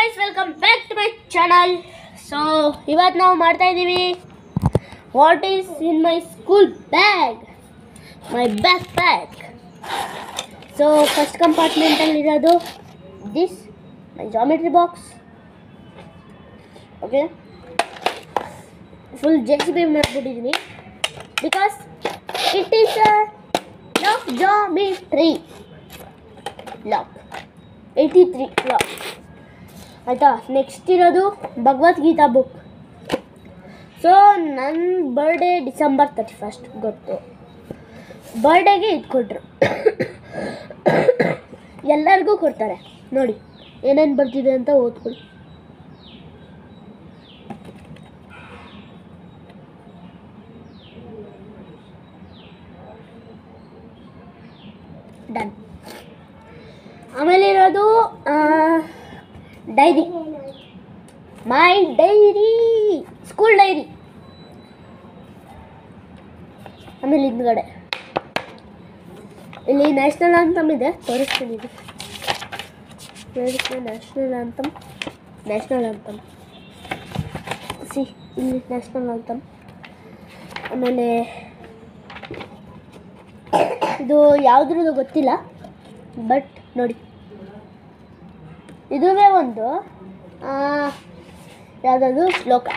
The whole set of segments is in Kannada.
guys, welcome back to my channel. So ಇವತ್ತು ನಾವು ಮಾಡ್ತಾ ಇದ್ದೀವಿ what is in my school bag, my backpack. So first compartment ಅಲ್ಲಿ ಇರೋದು this my geometry box. Okay, full JCB ಮಾಡ್ಬಿಟ್ಟಿದ್ದೀನಿ because it is a lock geometry lock 83 lock. ಆಯಿತಾ. ನೆಕ್ಸ್ಟ್ ಇರೋದು ಭಗವದ್ಗೀತಾ ಬುಕ್. ಸೊ ನನ್ನ ಬರ್ಡೇ ಡಿಸೆಂಬರ್ 31 ಗೊತ್ತು. ಬರ್ಡೇಗೆ ಇದು ಕೊಟ್ಟರು, ಎಲ್ಲರಿಗೂ ಕೊಡ್ತಾರೆ. ನೋಡಿ ಏನೇನು ಬರ್ತಿದೆ ಅಂತ ಓದ್ಕೊಳ್ಳಿ. ಡನ್. ಆಮೇಲೆ ಇರೋದು ಡೈರಿ, ಮೈ ಡೈರಿ, ಸ್ಕೂಲ್ ಡೈರಿ. ಆಮೇಲೆ ಹಿಂದ್ಗಡೆ ಇಲ್ಲಿ ನ್ಯಾಷನಲ್ ಆಂಥಮ್ ಇದೆ, ತೋರಿಸ್ತೀನಿ. ಇದು ನ್ಯಾಷನಲ್ ಆಂಥಮ್ ಸಿ, ಇಲ್ಲಿ ನ್ಯಾಷನಲ್ ಆಂಥಮ್. ಆಮೇಲೆ ಇದು ಯಾವುದ್ರದ್ದು ಗೊತ್ತಿಲ್ಲ, ಬಟ್ ನೋಡಿ ಇದುವೇ ಒಂದು ಯಾವುದಾದ್ರು ಶ್ಲೋಕ,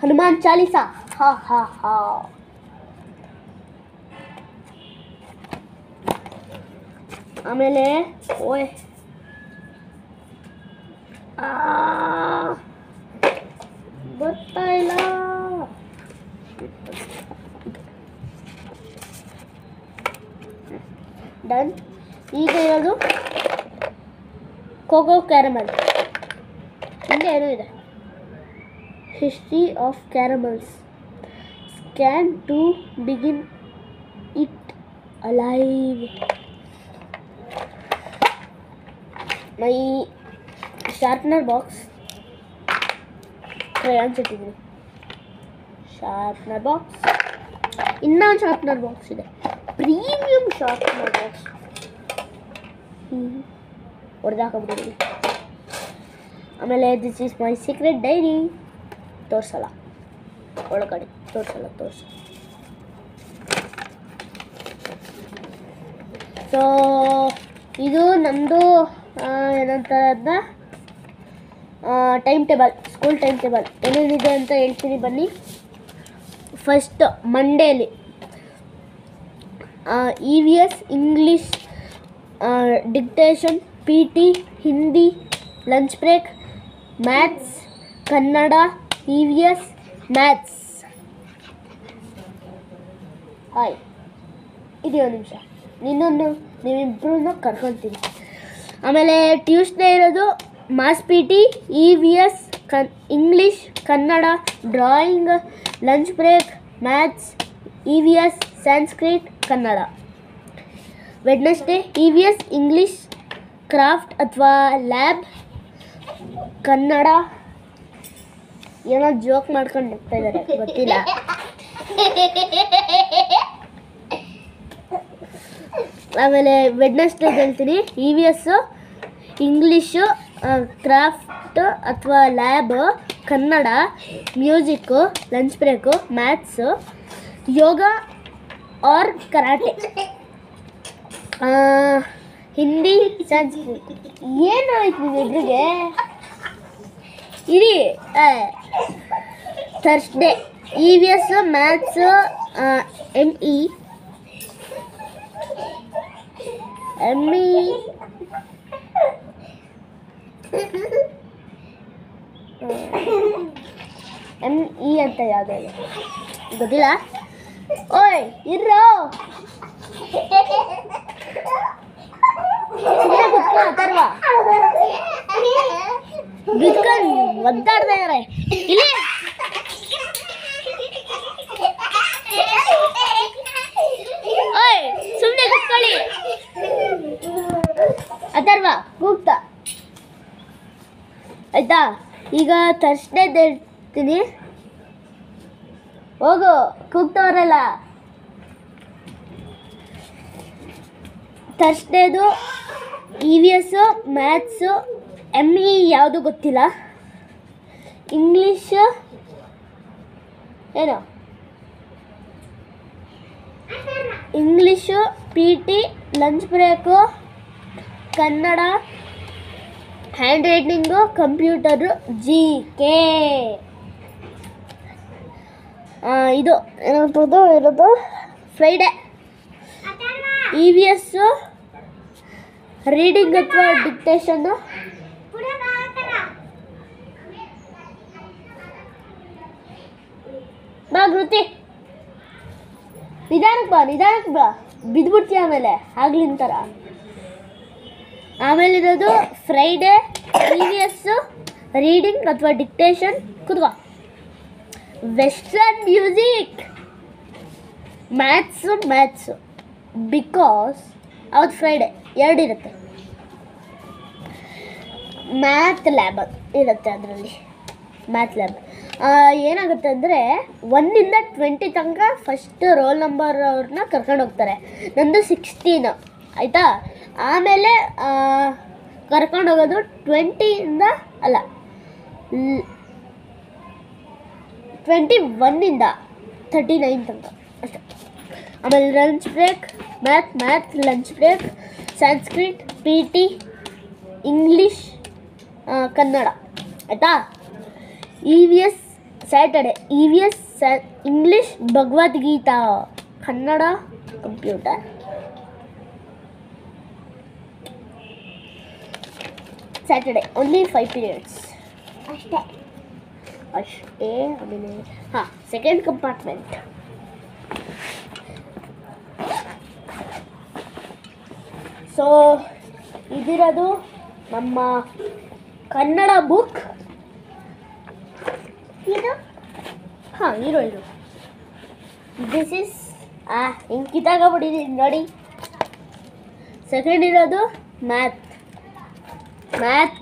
ಹನುಮಾನ್ ಚಾಲೀಸ. ಹಾ ಹಾ ಹಾ. ಆಮೇಲೆ ಓಯ್ ಗೊತ್ತಾಯಿಲ್ಲ. ಡನ್. ಈಗ ಇರೋದು ಕೋಕೋ ಕ್ಯಾರಮಲ್. ಹಿಂದೆ ಏನೂ ಇದೆ, history of caramels, scan to begin it alive. My sharpener box, crayons ಇಟ್ಟಿದ್ದೀನಿ. ಶಾರ್ಪ್ನರ್ ಬಾಕ್ಸ್, ಇನ್ನೊಂದು ಶಾರ್ಪ್ನರ್ ಬಾಕ್ಸ್ ಇದೆ, ಪ್ರೀಮಿಯಂ ಶಾರ್ಪ್ನರ್ ಬಾಕ್ಸ್. ಹೊಡೆದಾಕಬಿಟ್ಟಿದ್ದೀನಿ. ಆಮೇಲೆ this is my secret diary. ತೋರಿಸಲ್ಲ, ಒಳಗಡೆ ತೋರಿಸಲ್ಲ. ಸೊ ಇದು ನಮ್ಮದು ಏನಂತಾರೆ ಅದನ್ನ, time table, school time table ಏನೇನಿದೆ ಅಂತ ಹೇಳ್ತೀನಿ ಬನ್ನಿ. ಫಸ್ಟ್ ಮಂಡೇಲಿ EVS English dictation, PT Hindi, lunch break, maths Kannada, EVS maths. Hi, ಇದೆಯೋ ನಿಮಿಷ, ನೀವಿಬ್ಬರೂ ಕರ್ಕೊತೀನಿ. ಆಮೇಲೆ ಟ್ಯೂಸ್ಡೇ ಇರೋದು maths PT, EVS English Kannada, drawing, lunch break, maths, EVS Sanskrit Kannada. Wednesday EVS English craft ಅಥವಾ ಲ್ಯಾಬ್ ಕನ್ನಡ. ಏನೋ ಜೋಕ್ ಮಾಡ್ಕೊಂಡು ಹೋಗ್ತಾ ಇದ್ದಾರೆ, ಗೊತ್ತಿಲ್ಲ. ಆಮೇಲೆ ವೆಡ್ನೆಸ್ಡೇ ಹೇಳ್ತೀನಿ EVS ಇಂಗ್ಲೀಷು ಕ್ರಾಫ್ಟ್ ಅಥವಾ lab Kannada, music, lunch break, maths, yoga or karate, Hindi Sanskrit. ಏನಾಯ್ತು ನಿಮ್ಮಿಬ್ರಿಗೆ ಇರಿ. ಥರ್ಸ್ಡೇ EVS ಮ್ಯಾಥ್ಸು, ME ಅಂತ ಯಾವುದೇ ಗೊತ್ತಿಲ್ಲ. ಓಯ್ ಇರ್ರೋ, ಸುಮ್ಮನೆ ಕುತ್ಕೋ. ಅಥರ್ವ ಬಿದ್ಕೊಂಡು ಒದ್ದಾಡ್ತಾ ಇದಾರೆ ಇಲ್ಲಿ. ಓಯ್ ಸುಮ್ಮನೆ ಕುತ್ಕೊಳ್ಳಿ. ಅಥರ್ವ ಕೂಗ್ತಾ ಆಯ್ತಾ. ಈಗ ಥರ್ಸ್ಡೇದು ಹೇಳ್ತೀನಿ, ಹೋಗು, ಕೂಗ್ತವ್ರಲ್ಲ. ಥರ್ಸ್ಡೇದು EVS ಮ್ಯಾಥ್ಸು ME ಯಾವುದು ಗೊತ್ತಿಲ್ಲ. ಇಂಗ್ಲೀಷ್ ಏನು, English PT, lunch break, Kannada, hand writing, computer, GK. ಇದು ಏನಂತದ್ದು ಇರೋದು ಫ್ರೈಡೇ. EVS ರೀಡಿಂಗ್ ಅಥವಾ ಡಿಕ್ಟೇಷನ್ನು. ಬಾ ಕೃತಿ, ನಿಧಾನಕ್ಕೆ ಬಾ ಬಿದ್ದುಬಿಡ್ತೀಯ ಆಮೇಲೆ ಆಗ್ಲಿನ ಥರ. ಆಮೇಲೆ ಇರೋದು ಫ್ರೈಡೇ, EVS ರೀಡಿಂಗ್ ಅಥವಾ ಡಿಕ್ಟೇಷನ್. ಕೂತ್ಕೋ. ವೆಸ್ಟರ್ನ್ ಮ್ಯೂಸಿಕ್, ಮ್ಯಾಥ್ಸು ಬಿಕಾಸ್ ಅವತ್ತು ಫ್ರೈಡೇ 2 ಇರುತ್ತೆ. ಮ್ಯಾಥ್ ಲ್ಯಾಬ್ ಇರುತ್ತೆ, ಅದರಲ್ಲಿ ಮ್ಯಾಥ್ ಲ್ಯಾಬ್ ಏನಾಗುತ್ತೆ ಅಂದರೆ 1 ಇಂದ 20 ತನಕ ಫಸ್ಟ್ ರೋಲ್ ನಂಬರ್ ಅವ್ರನ್ನ ಕರ್ಕೊಂಡು ಹೋಗ್ತಾರೆ. ನಂದು 16 ಆಯಿತಾ. ಆಮೇಲೆ ಕರ್ಕೊಂಡು ಹೋಗೋದು 20 ಇಂದ ಅಲ್ಲ 21 ಇಂದ 39 ತನಕ ಅಷ್ಟೇ. ಆಮೇಲೆ lunch break, math lunch break, Sanskrit, PT, English, Kannada ಆಯಿತಾ. EVS Saturday, EVS English, Bhagavadgita, Kannada, computer. Saturday only 5 periods ಅಷ್ಟೇ. ಆಮೇಲೆ ಸೆಕೆಂಡ್ ಕಂಪಾರ್ಟ್ಮೆಂಟ್. ಸೊ ಇದಿರೋದು ನಮ್ಮ ಕನ್ನಡ ಬುಕ್. ಇದು ಇದು ದಿಸ್ ಇಸ್ ಹಿಂಗೆ ಕಿತ್ತಾಗಬಿಟ್ಟಿದ್ದೀನಿ ನೋಡಿ. ಸೆಕೆಂಡ್ ಇರೋದು ಮ್ಯಾಥ್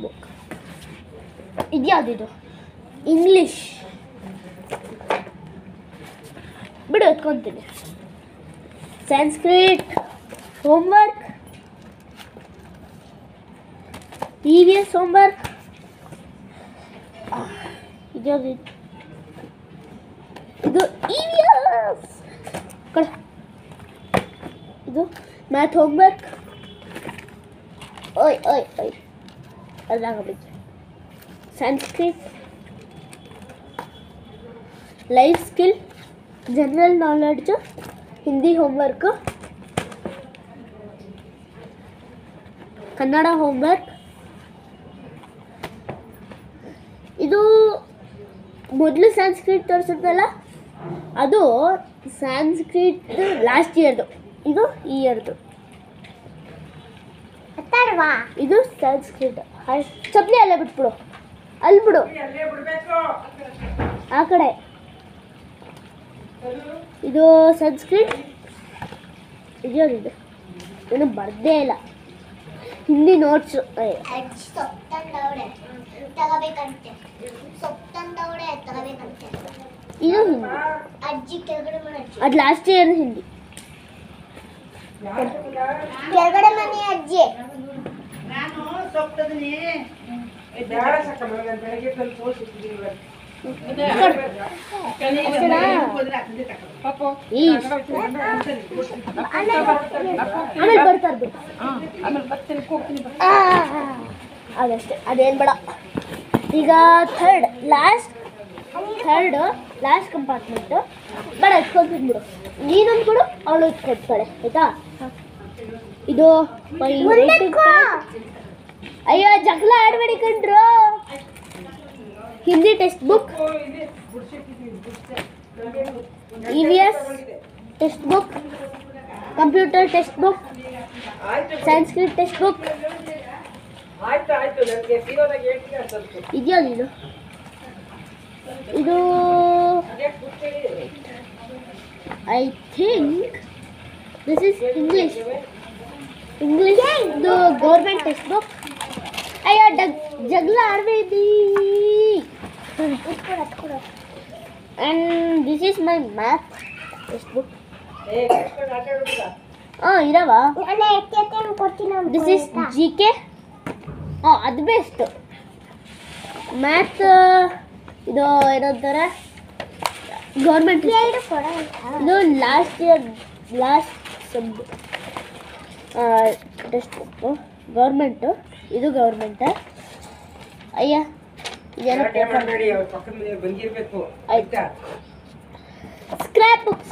ಬುಕ್. ಇದ್ಯಾವುದಿದು ಇಂಗ್ಲೀಷ್. ಬಿಡು ಎತ್ಕೊತೀನಿ. Sanskrit homework, EVS homework. ಇದ್ಯಾವುದಿದು, ಇದು EVS. ಇದು ಮ್ಯಾಥ್ ಹೋಮ್ವರ್ಕ್. ಓಯ್ ಅದಾಗಬೇಕು. Sanskrit, life skill, general knowledge, Hindi homework, Kannada homework. ಇದು ಮೊದಲು ಸಂಸ್ಕೃತ್ ತೋರಿಸುತ್ತಲ್ಲ, ಅದು ಸಂಸ್ಕೃತ್ ಲಾಸ್ಟ್ ಇಯರ್ದು, ಇದು ಈ ಇಯರ್ದು. ಇದು ಸಂಸ್ಕೃತ. ಚಪ್ಪಲಿ ಅಲ್ಲೇ ಬಿಟ್ಬಿಡು, ಅಲ್ಲಿ ಬಿಡು, ಆ ಕಡೆ. ಇದು ಸಂಸ್ಕೃತ್. ಇದು ಏನು ಬರ್ದೇ ಇಲ್ಲ. ಹಿಂದಿ ನೋಟ್ಸು. ಇದು ಹಿಂದಿ, ಅದು ಲಾಸ್ಟ್ ಇಯರ್ ಹಿಂದಿ. ಕೆಳಗಡೆ ಮನೆ ಅಜ್ಜಿ. ಆಮೇಲೆ ಬರ್ತಾರ್ದು ಅದಷ್ಟೇ, ಅದೇನು ಬೇಡ. ಈಗ ಥರ್ಡ್ ಲಾಸ್ಟ್ ಕಂಪಾರ್ಟ್ಮೆಂಟು. ಬೇಡ ಎತ್ಕೊಳ್ತೀನಿ ಬಿಡು, ನೀನೊಂದು ಕೊಡು, ಅವಳು ಎತ್ಕೊಡ್ತಾಳೆ ಆಯಿತಾ. ಇದು ಅಯ್ಯೋ ಜಗಳ ಆಡಬೇಡಿ ಕಣ್ರು. Hindi text book, EVS text book, computer text book, Sanskrit text book. ಇದೆಯಲ್ಲ ಇದು I think this is English ಇದು ಗೌರ್ಮೆಂಟ್ ಟೆಕ್ಸ್ಟ್ ಬುಕ್. ಅಯ್ಯೋ ಜಗಳ ಆಡಬೇಡಿ. And this is my math text book. ಇರವಾ. This is GK. ಅದು ಬೆಸ್ಟ್. ಮ್ಯಾಥ್ಸ್ ಇದು ಏನಂತಾರೆ ಗೌರ್ಮೆಂಟ್, ಇದು last sub text book government, ಇದು ಗೌರ್ಮೆಂಟ. ಅಯ್ಯ ಇದೇನೋ ಪೇಪರ್ ಆಯ್ತಾ. ಸ್ಕ್ರಾಪ್ ಬುಕ್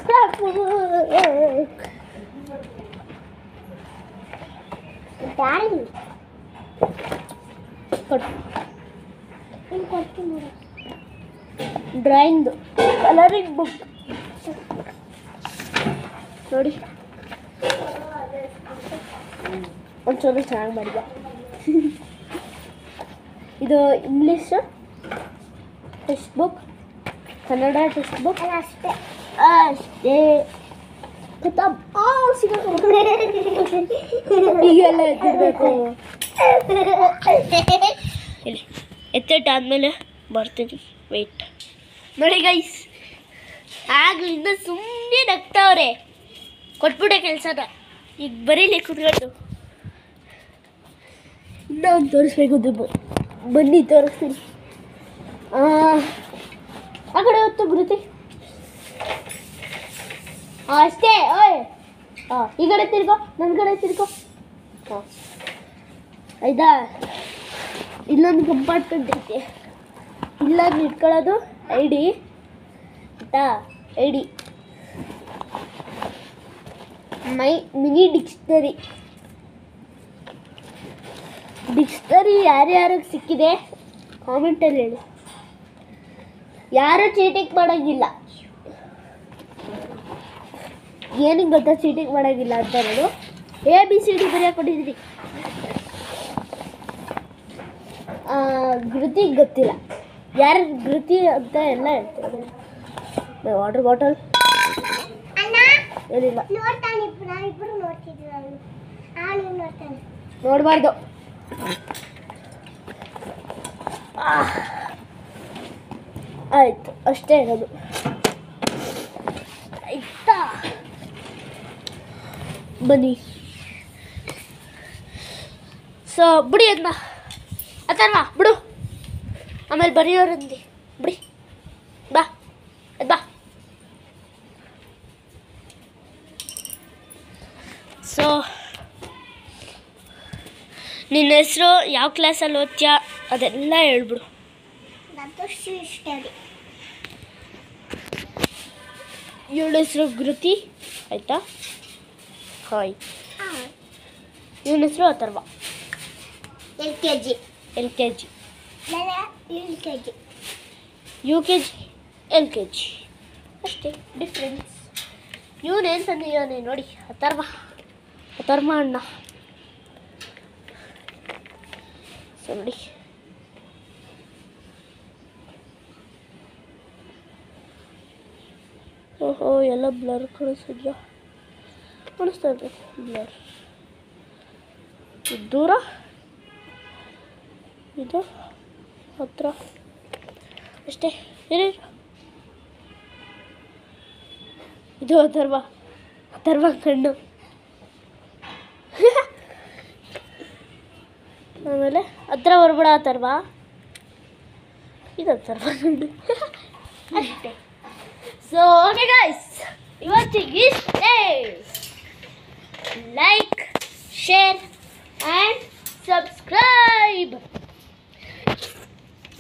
ಡ್ರಾಯಿಂಗ್ದು ಕಲರಿಂಗ್ ಬುಕ್ ನೋಡಿ, ಒಂಚೂರು ಚೆನ್ನಾಗಿ ಮಾಡಿದೆ. ಇದು English text book, Kannada text book ಅಷ್ಟೇ ಈಗೆಲ್ಲ ಎತ್ತಿರಬೇಕು. ಇಲ್ಲಿ ಎತ್ತಿಟ್ಟಾದ್ಮೇಲೆ ಬರ್ತೀನಿ, ವೆಯ್ಟ್ ನೋಡಿ ಗೈಸ್. ಆಗ್ಲಿಂದ ಸುಮ್ಮನೆ ನಗ್ತಾವ್ರೆ, ಕೊಟ್ಬಿಟ್ಟೆ ಕೆಲಸನ. ಈಗ ಬರೀಲಿ ಕುತ್ಕೊಂಡು ಇನ್ನೊಂದು ತೋರಿಸ್ಬೇಕು. ಬನ್ನಿ ತೋರಿಸ್ತೀನಿ. ಆ ಕಡೆ ಹೊತ್ತು ಬರುತ್ತೆ ಅಷ್ಟೇ. ಓಯ್ ಈ ಕಡೆ ತಿರ್ಗೋ, ನನ್ನ ಕಡೆ ತಿರ್ಗೋ. ಆಯ್ತಾ, ಇಲ್ಲೊಂದು ಕಂಪಾರ್ಟ್ಮೆಂಟ್ ಐತೆ, ಇಲ್ಲೊಂದು ಇಟ್ಕೊಳ್ಳೋದು ಐಡಿ ಆಯ್ತಾ. ಐಡಿ ಮೈ ಮಿನಿ ಡಿಕ್ಷನರಿ ಯಾರ್ಯಾರಿಗೆ ಸಿಕ್ಕಿದೆ ಕಾಮೆಂಟಲ್ಲಿ ಹೇಳಿ. ಯಾರು ಚೀಟಿಂಗ್ ಮಾಡೋಂಗಿಲ್ಲ. ಏನಕ್ಕೆ ಗೊತ್ತಾ ಚೀಟಿಂಗ್ ಮಾಡೋಂಗಿಲ್ಲ ಅಂತ ಹೇಳೋದು? ABCD ಬರೆಯೋಕೆ ಕೊಟ್ಟಿದ್ದೀನಿ. ಘೃತಿಗೆ ಗೊತ್ತಿಲ್ಲ, ಯಾರು ಘೃತಿ ಅಂತ ಎಲ್ಲ ಹೇಳ್ತಾರೆ. ವಾಟರ್ ಬಾಟಲ್ ಏನಿಲ್ಲ, ನೋಡಬಾರ್ದು. ಆಯಿತು, ಅಷ್ಟೇ ಇರೋದು ಆಯ್ತಾ. ಬನ್ನಿ. ಸೊ ಬಿಡಿ ಅದನ್ನ, ಅಥವಾ ಬಿಡು, ಆಮೇಲೆ ಬರೆಯೋರಂದಿ ಬಿಡಿ. ಬಾ ಬಾ. ಸೊ ನಿನ್ನ ಹೆಸರು, ಯಾವ ಕ್ಲಾಸಲ್ಲಿ ಓದ್ತೀಯಾ ಅದೆಲ್ಲ ಹೇಳ್ಬಿಡು. ಇವಳ ಹೆಸರು ಘೃತಿ ಆಯಿತಾ. ಹಾಯ್. ಇವನ ಹೆಸರು ಅಥರ್ವ. LKG UKG LKG ಅಷ್ಟೇ ಡಿಫ್ರೆನ್ಸ್. ಇವನೇನು ತಂದಿದ್ದಾನೆ ನೋಡಿ, ಅಥರ್ವ ಅಣ್ಣ. ಸೊ ನೋಡಿ, ಓಹೋ ಎಲ್ಲ ಬ್ಲರ್ ಕಾಣಿಸ್ತಾ ಇರಬೇಕು. ಬ್ಲರ್ ದೂರ, ಇದು ಹತ್ರ ಅಷ್ಟೇ. ಏನೇನು ಇದು ಅಥರ್ವ ಕಣ್ಣು. ಆಮೇಲೆ ಹತ್ರ ಬರ್ಬೇಡ ಅಥರ್ವ, ಇದು ಅಥರ್ವ ಕಣ್ಣು ಅಷ್ಟೇ. ಸೊ ಓಕೆ ಗೈಸ್, ಇವತ್ತಿಗೆ ಇಷ್ಟೇ. Like, share and subscribe.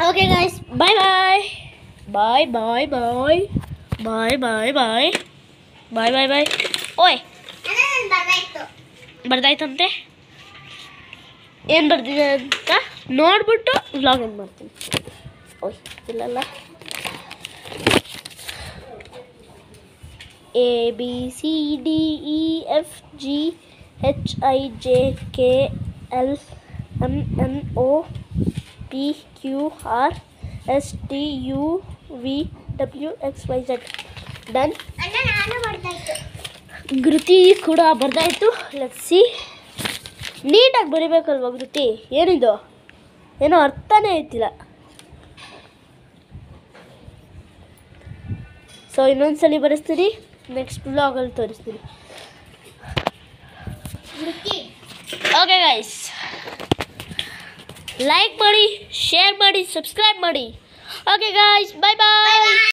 Okay guys, bye bye bye bye bye bye bye bye bye bye bye. ಓಯ್ ಬರ್ದಾಯ್ತಂತೆ, ಏನು ಬರ್ದಿದೆ ಅಂತ ನೋಡ್ಬಿಟ್ಟು ವ್ಲಾಗ್ ಏನು ಮಾಡ್ತೀನಿ. ಓಯ್ ಇಲ್ಲಲ್ಲ, ABCDEFGHIJKLMNOPQRSTUVWXYZ. ಡನ್. ಘೃತಿ ಕೂಡ ಬರ್ದಾಯಿತು. ಲೆಟ್ಸ್ ನೀಟಾಗಿ ಬರಿಬೇಕಲ್ವ ಘೃತಿ? ಏನಿದು, ಏನೋ ಅರ್ಥನೇ ಆಯ್ತಿಲ್ಲ. ಸೊ ಇನ್ನೊಂದ್ಸಲಿ ಬರೆಸ್ತೀನಿ, ನೆಕ್ಸ್ಟ್ ಬ್ಲಾಗಲ್ಲಿ ತೋರಿಸ್ತೀನಿ. ಓಕೆ ಗೈಸ್, ಲೈಕ್ ಮಾಡಿ, ಶೇರ್ ಮಾಡಿ, ಸಬ್ಸ್ಕ್ರೈಬ್ ಮಾಡಿ. ಓಕೆ ಗಾಯ್ಸ್, ಬಾಯ್ ಬಾಯ್.